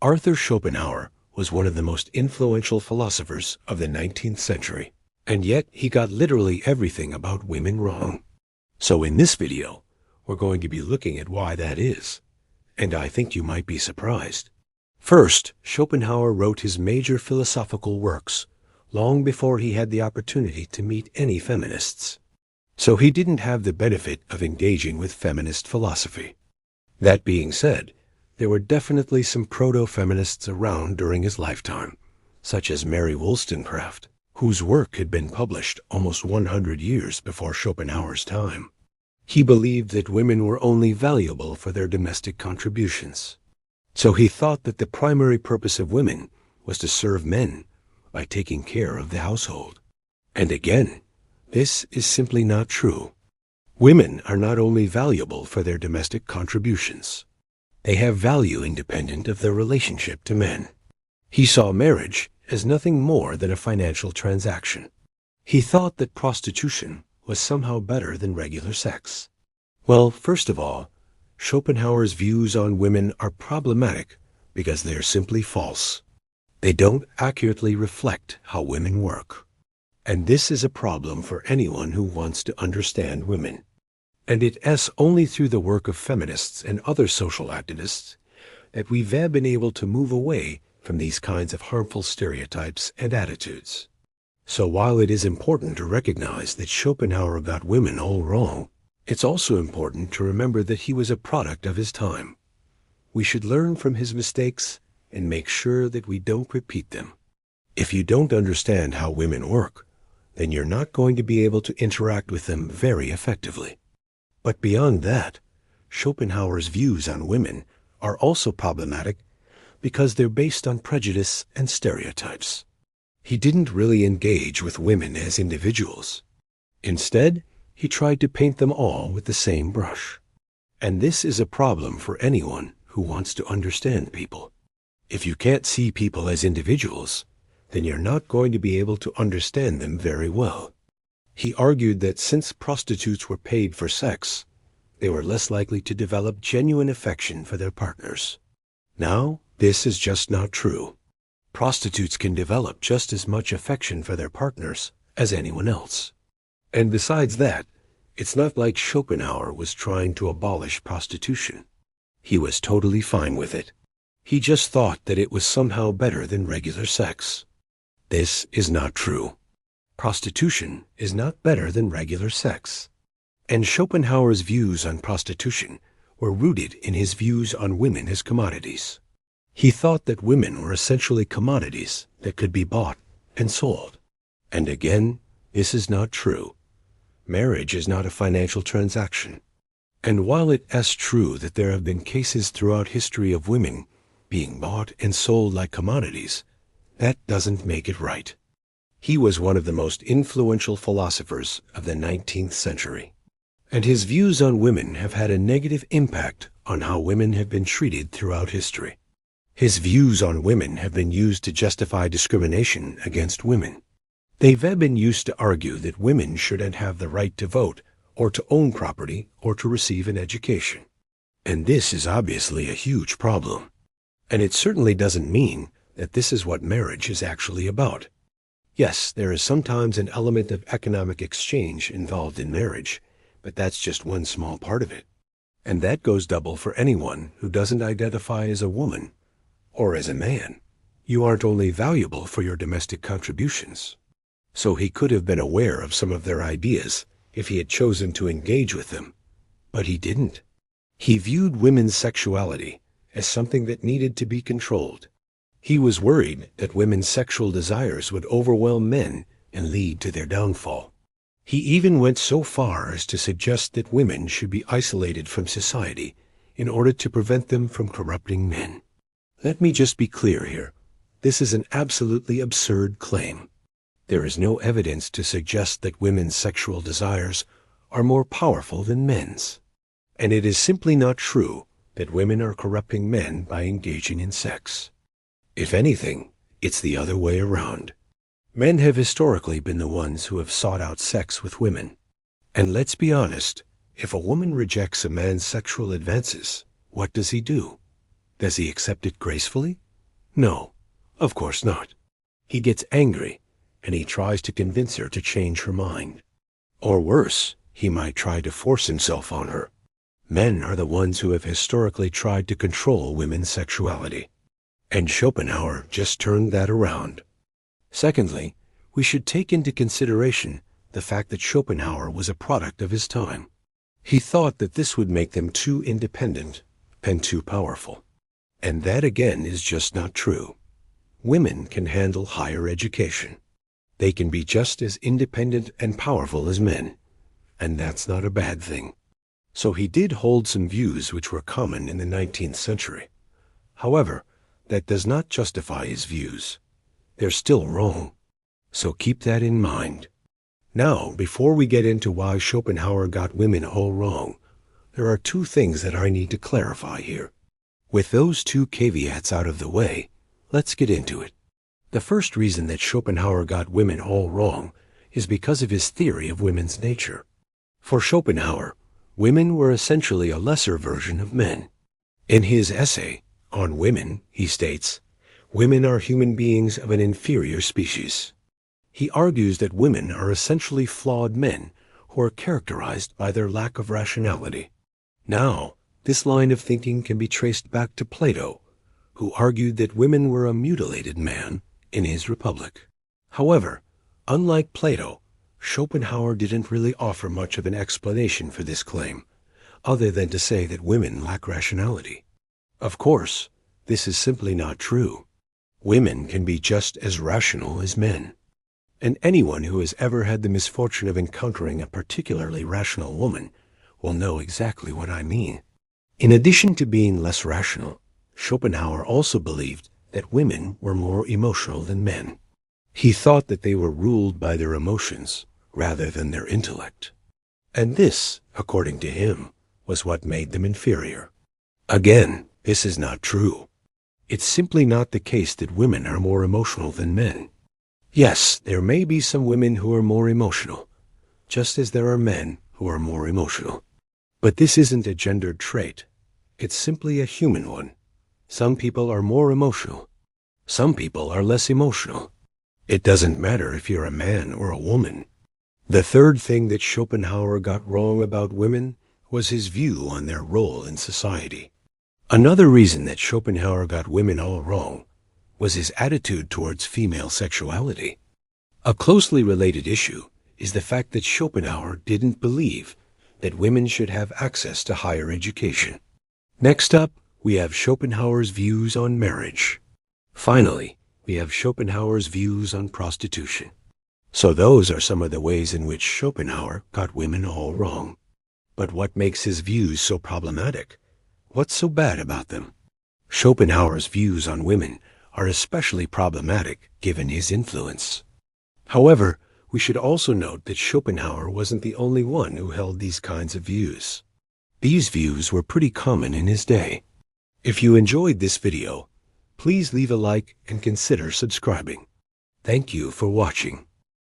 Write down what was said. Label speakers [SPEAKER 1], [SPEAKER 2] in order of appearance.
[SPEAKER 1] Arthur Schopenhauer was one of the most influential philosophers of the 19th century, and yet he got literally everything about women wrong. So in this video, we're going to be looking at why that is, and I think you might be surprised. First, Schopenhauer wrote his major philosophical works long before he had the opportunity to meet any feminists. So he didn't have the benefit of engaging with feminist philosophy. That being said, there were definitely some proto-feminists around during his lifetime, such as Mary Wollstonecraft, whose work had been published almost 100 years before Schopenhauer's time. He believed that women were only valuable for their domestic contributions. So he thought that the primary purpose of women was to serve men by taking care of the household. And again, this is simply not true. Women are not only valuable for their domestic contributions. They have value independent of their relationship to men. He saw marriage as nothing more than a financial transaction. He thought that prostitution was somehow better than regular sex. Well, first of all, Schopenhauer's views on women are problematic because they are simply false. They don't accurately reflect how women work. And this is a problem for anyone who wants to understand women. And it's only through the work of feminists and other social activists that we've been able to move away from these kinds of harmful stereotypes and attitudes. So while it is important to recognize that Schopenhauer got women all wrong, it's also important to remember that he was a product of his time. We should learn from his mistakes and make sure that we don't repeat them. If you don't understand how women work, then you're not going to be able to interact with them very effectively. But beyond that, Schopenhauer's views on women are also problematic because they're based on prejudice and stereotypes. He didn't really engage with women as individuals. Instead, he tried to paint them all with the same brush. And this is a problem for anyone who wants to understand people. If you can't see people as individuals, then you're not going to be able to understand them very well. He argued that since prostitutes were paid for sex, they were less likely to develop genuine affection for their partners. Now, this is just not true. Prostitutes can develop just as much affection for their partners as anyone else. And besides that, it's not like Schopenhauer was trying to abolish prostitution. He was totally fine with it. He just thought that it was somehow better than regular sex. This is not true. Prostitution is not better than regular sex. And Schopenhauer's views on prostitution were rooted in his views on women as commodities. He thought that women were essentially commodities that could be bought and sold. And again, this is not true. Marriage is not a financial transaction. And while it is true that there have been cases throughout history of women being bought and sold like commodities, that doesn't make it right. He was one of the most influential philosophers of the 19th century, and his views on women have had a negative impact on how women have been treated throughout history. His views on women have been used to justify discrimination against women. They've been used to argue that women shouldn't have the right to vote or to own property or to receive an education. And this is obviously a huge problem. And it certainly doesn't mean that this is what marriage is actually about. Yes, there is sometimes an element of economic exchange involved in marriage, but that's just one small part of it. And that goes double for anyone who doesn't identify as a woman or as a man. You aren't only valuable for your domestic contributions. So he could have been aware of some of their ideas if he had chosen to engage with them, but he didn't. He viewed women's sexuality as something that needed to be controlled. He was worried that women's sexual desires would overwhelm men and lead to their downfall. He even went so far as to suggest that women should be isolated from society in order to prevent them from corrupting men. Let me just be clear here. This is an absolutely absurd claim. There is no evidence to suggest that women's sexual desires are more powerful than men's. And it is simply not true that women are corrupting men by engaging in sex. If anything, it's the other way around. Men have historically been the ones who have sought out sex with women. And let's be honest, if a woman rejects a man's sexual advances, what does he do? Does he accept it gracefully? No, of course not. He gets angry, and he tries to convince her to change her mind. Or worse, he might try to force himself on her. Men are the ones who have historically tried to control women's sexuality. And Schopenhauer just turned that around. Secondly, we should take into consideration the fact that Schopenhauer was a product of his time. He thought that this would make them too independent and too powerful. And that again is just not true. Women can handle higher education. They can be just as independent and powerful as men. And that's not a bad thing. So he did hold some views which were common in the 19th century. However, that does not justify his views. They're still wrong. So keep that in mind. Now, before we get into why Schopenhauer got women all wrong, there are two things that I need to clarify here. With those two caveats out of the way, let's get into it. The first reason that Schopenhauer got women all wrong is because of his theory of women's nature. For Schopenhauer, women were essentially a lesser version of men. In his essay on women, he states, "Women are human beings of an inferior species." He argues that women are essentially flawed men who are characterized by their lack of rationality. Now, this line of thinking can be traced back to Plato, who argued that women were a mutilated man in his Republic. However, unlike Plato, Schopenhauer didn't really offer much of an explanation for this claim, other than to say that women lack rationality. Of course, this is simply not true. Women can be just as rational as men. And anyone who has ever had the misfortune of encountering a particularly rational woman will know exactly what I mean. In addition to being less rational, Schopenhauer also believed that women were more emotional than men. He thought that they were ruled by their emotions rather than their intellect. And this, according to him, was what made them inferior. Again, this is not true. It's simply not the case that women are more emotional than men. Yes, there may be some women who are more emotional, just as there are men who are more emotional. But this isn't a gendered trait. It's simply a human one. Some people are more emotional. Some people are less emotional. It doesn't matter if you're a man or a woman. The third thing that Schopenhauer got wrong about women was his view on their role in society. Another reason that Schopenhauer got women all wrong was his attitude towards female sexuality. A closely related issue is the fact that Schopenhauer didn't believe that women should have access to higher education. Next up, we have Schopenhauer's views on marriage. Finally, we have Schopenhauer's views on prostitution. So those are some of the ways in which Schopenhauer got women all wrong. But what makes his views so problematic? What's so bad about them? Schopenhauer's views on women are especially problematic given his influence. However, we should also note that Schopenhauer wasn't the only one who held these kinds of views. These views were pretty common in his day. If you enjoyed this video, please leave a like and consider subscribing. Thank you for watching.